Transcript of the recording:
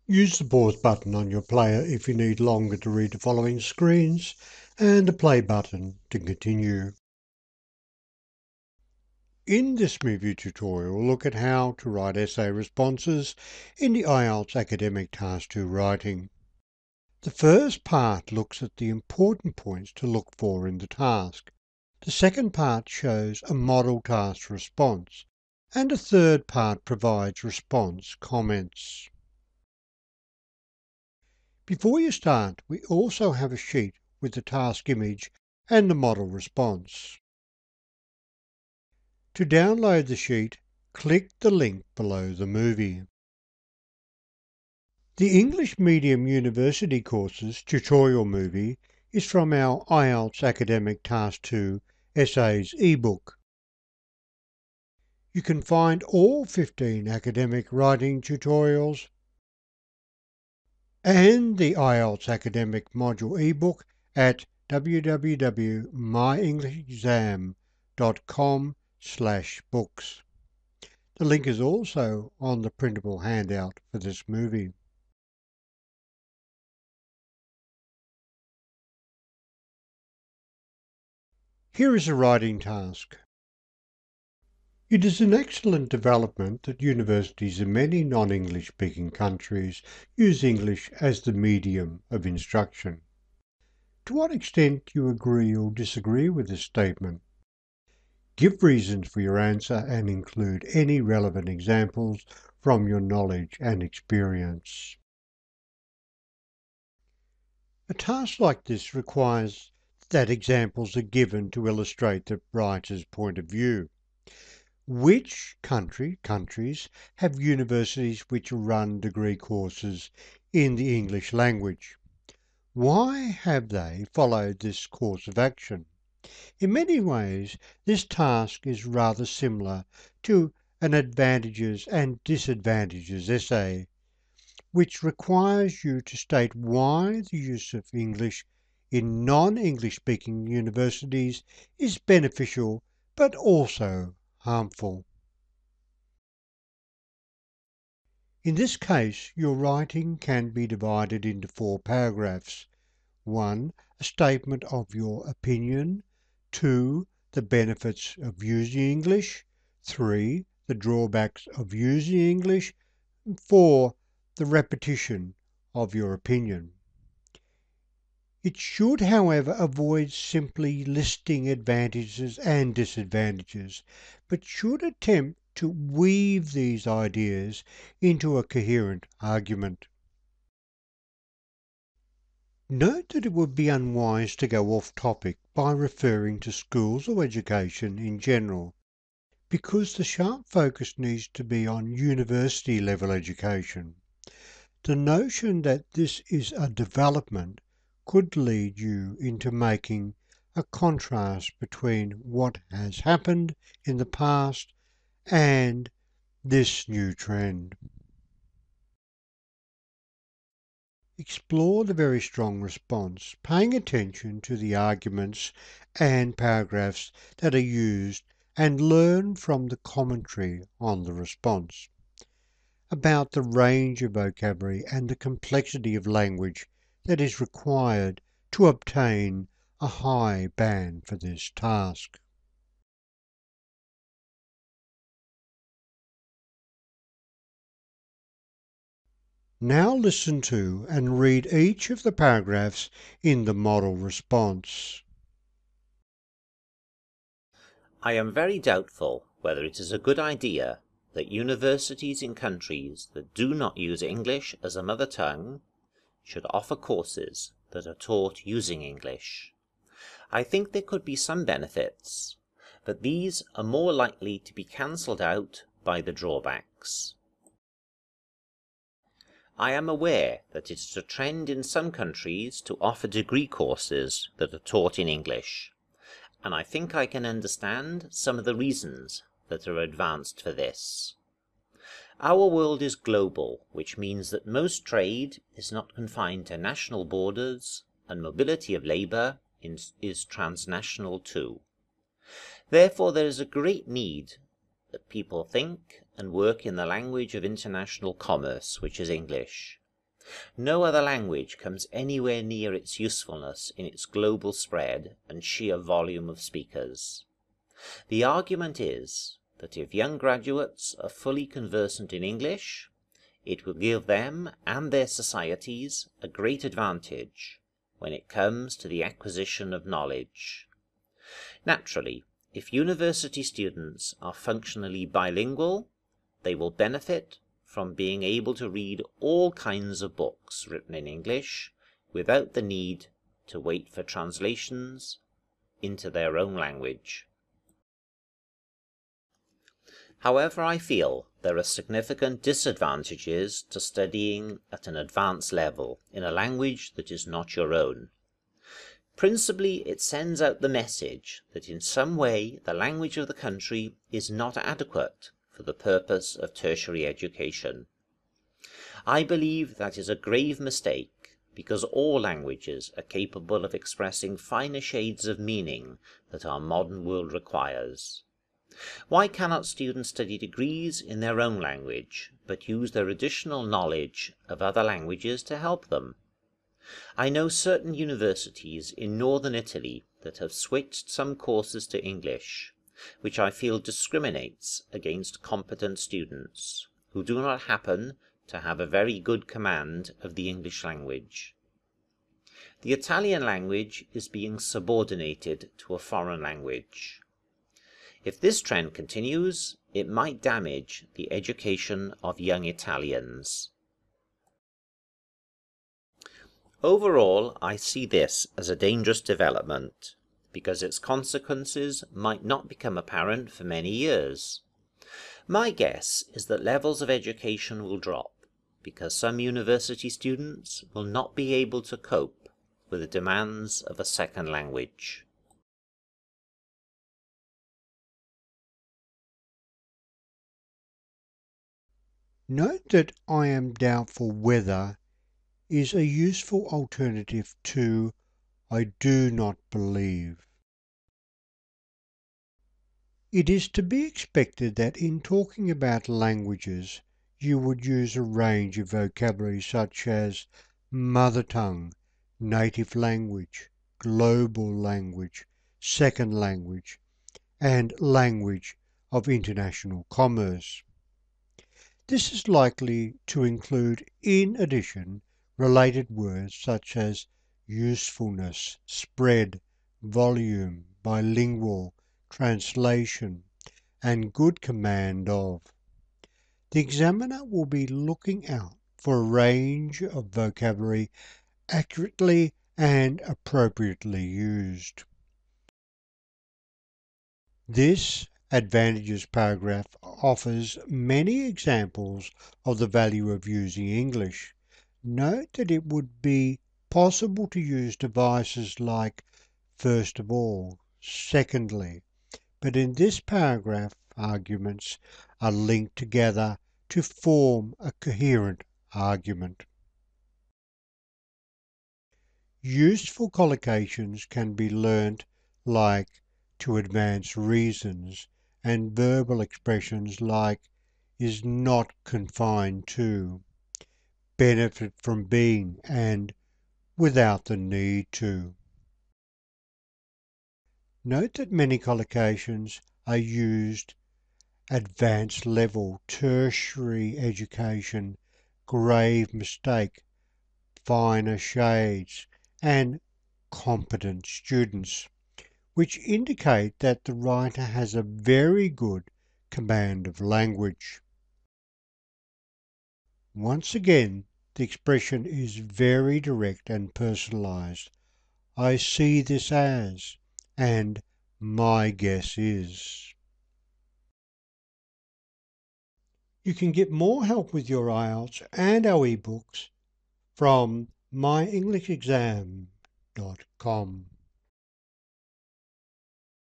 Use the pause button on your player if you need longer to read the following screens, and the play button to continue. In this review tutorial, we'll look at how to write essay responses in the IELTS Academic Task 2 writing. The first part looks at the important points to look for in the task. The second part shows a model task response, and the third part provides response comments. Before you start, we also have a sheet with the task image and the model response. To download the sheet, click the link below the movie. The English Medium University Courses tutorial movie is from our IELTS Academic Task 2 Essays ebook. You can find all 15 academic writing tutorials and the IELTS Academic Module ebook at www.myenglishexam.com/books. The link is also on the printable handout for this movie. Here is a writing task. It is an excellent development that universities in many non-English speaking countries use English as the medium of instruction. To what extent do you agree or disagree with this statement? Give reasons for your answer and include any relevant examples from your knowledge and experience. A task like this requires that examples are given to illustrate the writer's point of view. Which countries have universities which run degree courses in the English language? Why have they followed this course of action? In many ways, this task is rather similar to an advantages and disadvantages essay, which requires you to state why the use of English in non-English speaking universities is beneficial but also harmful. In this case, your writing can be divided into 4 paragraphs. 1. A statement of your opinion. 2. The benefits of using English. 3. The drawbacks of using English. 4. The repetition of your opinion. It should, however, avoid simply listing advantages and disadvantages, but should attempt to weave these ideas into a coherent argument. Note that it would be unwise to go off topic by referring to schools or education in general, because the sharp focus needs to be on university level education. The notion that this is a development could lead you into making a contrast between what has happened in the past and this new trend. Explore the very strong response, paying attention to the arguments and paragraphs that are used, and learn from the commentary on the response about the range of vocabulary and the complexity of language that is required to obtain a high band for this task. Now listen to and read each of the paragraphs in the model response. I am very doubtful whether it is a good idea that universities in countries that do not use English as a mother tongue should offer courses that are taught using English. I think there could be some benefits, but these are more likely to be cancelled out by the drawbacks. I am aware that it is a trend in some countries to offer degree courses that are taught in English, and I think I can understand some of the reasons that are advanced for this. Our world is global, which means that most trade is not confined to national borders, and mobility of labour is transnational too. Therefore, there is a great need that people think and work in the language of international commerce, which is English. No other language comes anywhere near its usefulness in its global spread and sheer volume of speakers. The argument is that if young graduates are fully conversant in English, it will give them and their societies a great advantage when it comes to the acquisition of knowledge. Naturally, if university students are functionally bilingual, they will benefit from being able to read all kinds of books written in English without the need to wait for translations into their own language. However, I feel there are significant disadvantages to studying at an advanced level in a language that is not your own. Principally, it sends out the message that in some way the language of the country is not adequate for the purpose of tertiary education. I believe that is a grave mistake, because all languages are capable of expressing finer shades of meaning that our modern world requires. Why cannot students study degrees in their own language, but use their additional knowledge of other languages to help them? I know certain universities in northern Italy that have switched some courses to English, which I feel discriminates against competent students who do not happen to have a very good command of the English language. The Italian language is being subordinated to a foreign language. If this trend continues, it might damage the education of young Italians. Overall, I see this as a dangerous development, because its consequences might not become apparent for many years. My guess is that levels of education will drop, because some university students will not be able to cope with the demands of a second language. Note that I am doubtful whether is a useful alternative to I do not believe. It is to be expected that in talking about languages you would use a range of vocabulary such as mother tongue, native language, global language, second language, and language of international commerce. This is likely to include, in addition, related words such as usefulness, spread, volume, bilingual, translation, and good command of. The examiner will be looking out for a range of vocabulary accurately and appropriately used. This advantages paragraph offers many examples of the value of using English. Note that it would be possible to use devices like first of all, secondly, but in this paragraph arguments are linked together to form a coherent argument. Useful collocations can be learnt like to advance reasons, and verbal expressions like is not confined to, benefit from being, and without the need to. Note that many collocations are used advanced level, tertiary education, grave mistake, finer shades, and competent students, which indicate that the writer has a very good command of language. Once again, the expression is very direct and personalized. I see this as, and my guess is. You can get more help with your IELTS and our ebooks from myenglishexam.com.